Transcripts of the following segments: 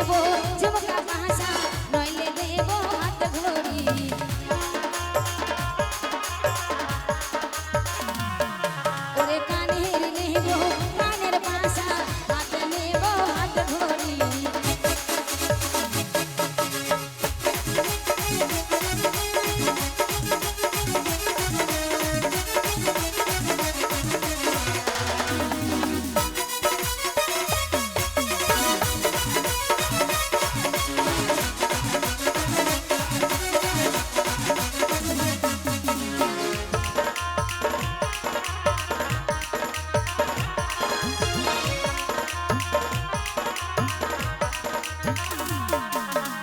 নেব ঝুমকা ভাষা নইলে দেব হাত ঘড়ি ওরে কানের নেব কানের ভাষা হাতে নেব হাত ঘড়ি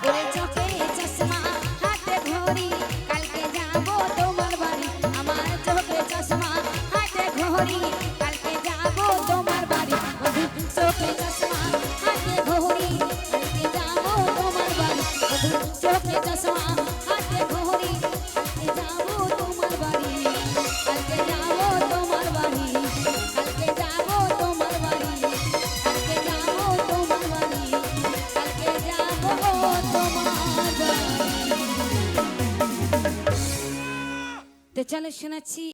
ওরে চোখে চশমা হাতে ঘড়ি কালকে যাব তোমার বাড়ি আমার চোখে চশমা হাতে ঘড়ি কালকে যাব তোমার বাড়ি বধু চোখে চশমা হাতে ঘড়ি কালকে যাব তোমার বাড়ি বধু চোখে চশমা হাতে ঘড়ি কালকে যাব তোমার বাড়ি কালকে যাব তোমার বাড়ি কালকে যাব তোমার বাড়ি কালকে যাব তোমার বাড়ি কালকে যাব তোমার বাড়ি তো চলো শোনাচ্ছি